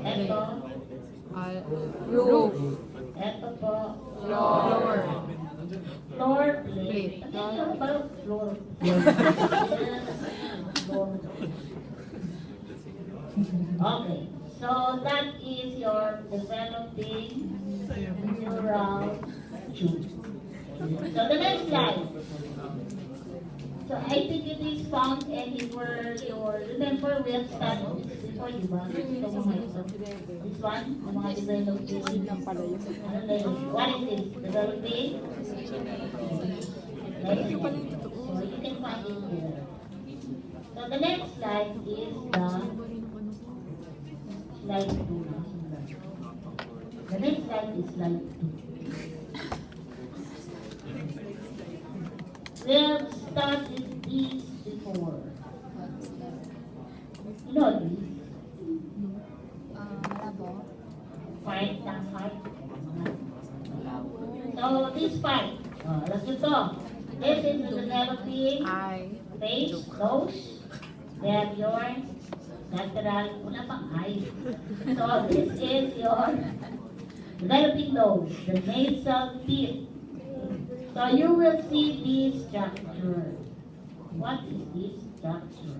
Ito. Roof. Ito po. Floor. Floor plate. Ano ba floor? Floor. Okay. So that is your developing neural tube. So the next slide. So I think it is found anywhere or remember we have studied this before, di ba? Ito mga ito. This one, yung mga developing. Ano na yun? What is this? Developing? So you can find it here. So the next slide is the slide 2. The next slide is slide 2. We have studied these before. You know these? Part ng heart. So this part, let's do to. This is the developing face, nose. We have your lateral, wala pang eye. So this is your developing nose, the nasal teeth. So you will see this structure. What is this structure?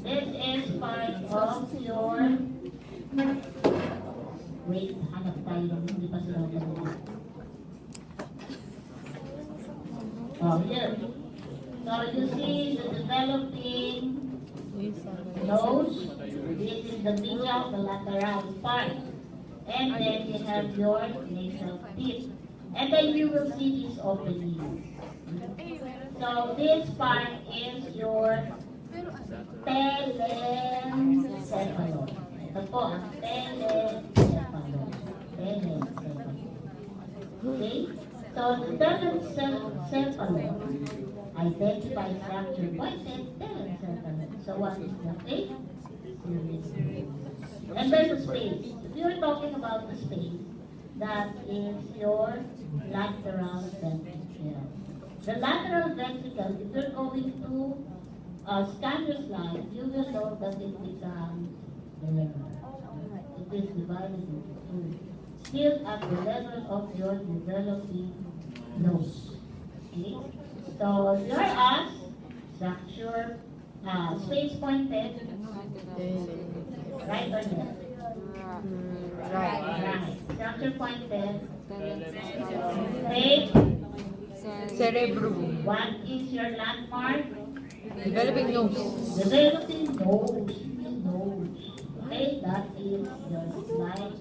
This is part of your... Wait, hanap tayo. Hindi pa sila magagawa. Oh, here. So you see the developing nose. This is the medial, the lateral part. And then you have your nasal teeth. And then you will see this opening. So this part is your telencephalon. Ito po ang telencephalon. Okay? So the telencephalon identifies structure pointed telencephalon. So what is the face? And there's a space. If you're talking about the space, that is your lateral ventricle. The lateral ventricle, if you're going to scan your slide, you will know that it becomes there. It is divided into two. Still at the level of your developing nose. Okay? So you're asked structure, space pointed, right or left? Right. Structure pointed. Face. Cerebrum. What is your landmark? Developing nose. Developing nose. Nose. Okay, that is your slide.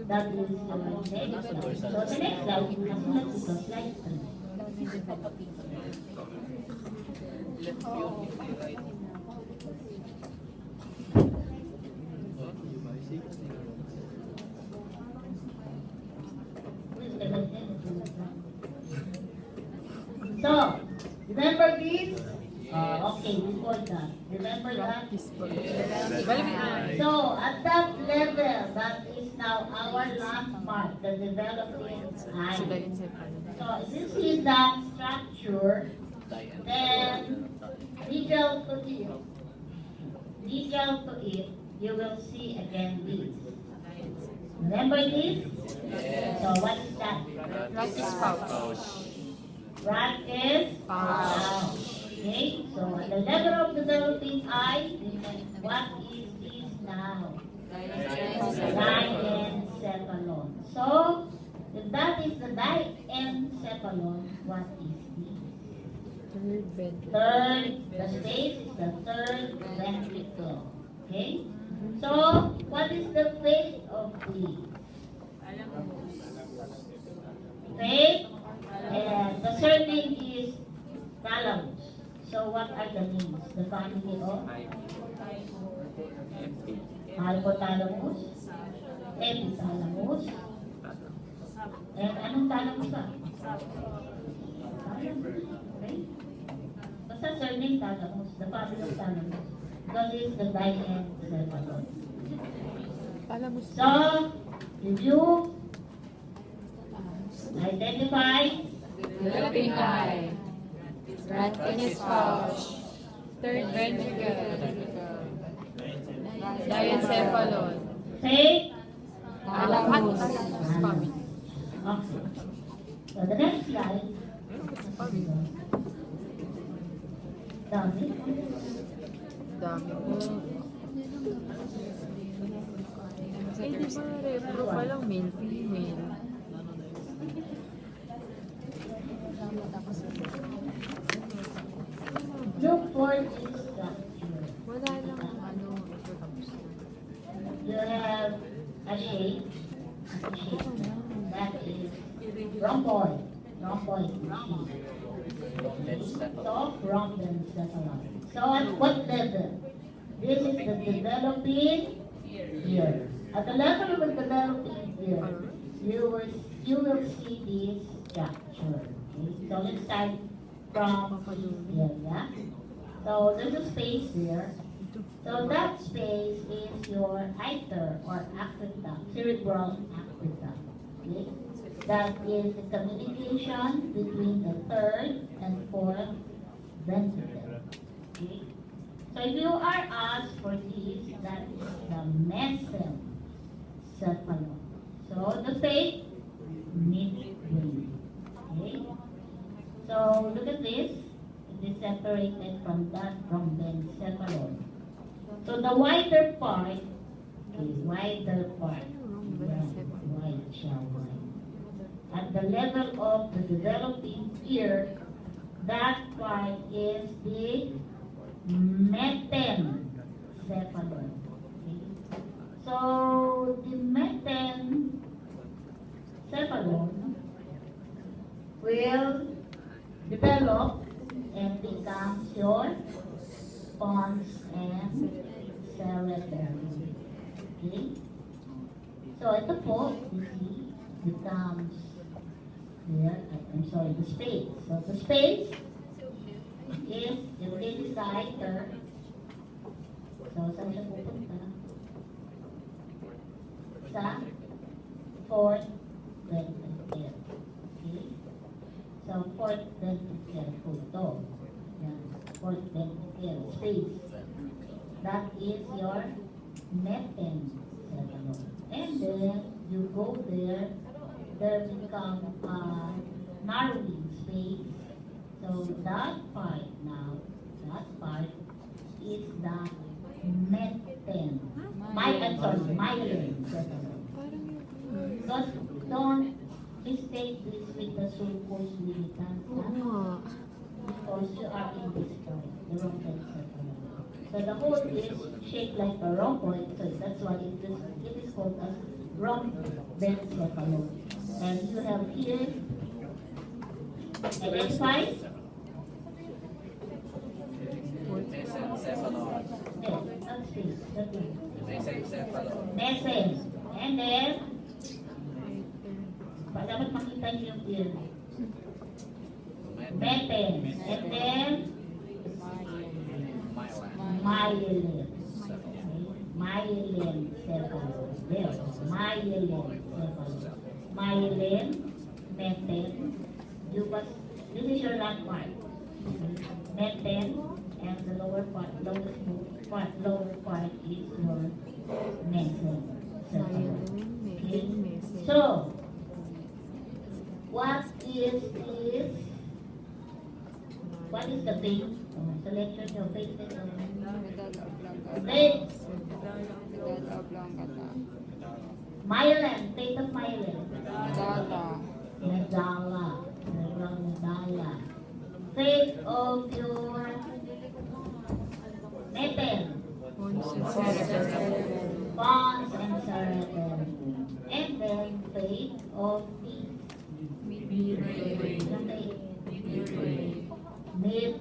That is your next slide. So the next slide is slide 3. So, remember this? Okay, before that. Remember that? So, at that level, that is now our landmark, the developing eye. So, this is that structure, then medial to it, you will see again this. Remember this? So, what is that? Rat is pouch. Rat is pouch. Okay, so at the level of developing eye, what is this now? Diencephalon. So, if that is the diencephalon, what is this? Third, the space is the third ventricle. Okay? So, what is the face of this? Face, and the surname is Thalamus. So what are the names? The family of Hypothalamus, Epithalamus, and anong thalamus ba? Okay? Basta surname Thalamus, the family of Thalamus. Because it's the diencephalon. So, if you identify Developing eye. Rat in his pouch. Third ventricle. Diencephalon. Say, Thalamus. Spami. okay. So the next slide. Dami. Dami po. Eh, di ba repro pa lang, male, female. Look for this structure. Wala lang ano, repro tapos na. You have a shape. That is rhomboid. Rhomboid shape. So, rhombencephalon. So, at what level? This is the developing ear. At the level of the developing ear, you will see this structure. Okay? So, let's start from this area. So, there's a space there. So, that space is your iter or aqueduct, cerebral aqueduct. Okay? That is the communication between the third and fourth ventricle. Okay? So if you are asked for this, that is the mesencephalon. So the face, midbrain. Okay? So look at this. It is separated from that rhombencephalon. So the wider part, wide, shall wide. At the level of the developing ear, that part is the mesencephalon. Okay? So the mesencephalon will develop and becomes your pons and cerebellum. Okay? So ito po, you see, becomes here, the space. So the space is, if this is the iter, so saan siya pupunta? Sa fourth ventricle. Okay? So fourth ventricle po ito. Yan, fourth ventricle space. That is your mesencephalon. And then you go there become narrowing space. So that part now, is the myelin cephalon. Don't mistake this with the sulcus militans, because you are in this part, the rhombencephalon. So the whole is shaped like a rhomboid, so that's why it is called as rhombencephalon. And you have here identify. Yes, that's this. That's it. Mesen. And then, dapat makita niyo yung ear. Meten. And then, myelin. Myelin cephalon. There. Myelin cephalon. Myelin, meten. This is your last part. Meten, and the lower part is your mesencephalon. Okay? So, what is this? What is the face? Selection your face. Face. Myelin, state of myelin. Medulla. State of your meten. Pons and cerebellum. And then fate of the midbrain. Okay?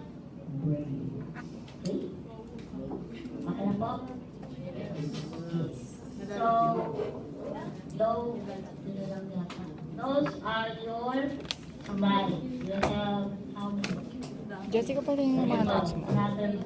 Okay na po? So, those are your slides. You have how many? Jessica pa rin yung mga notes mo. Another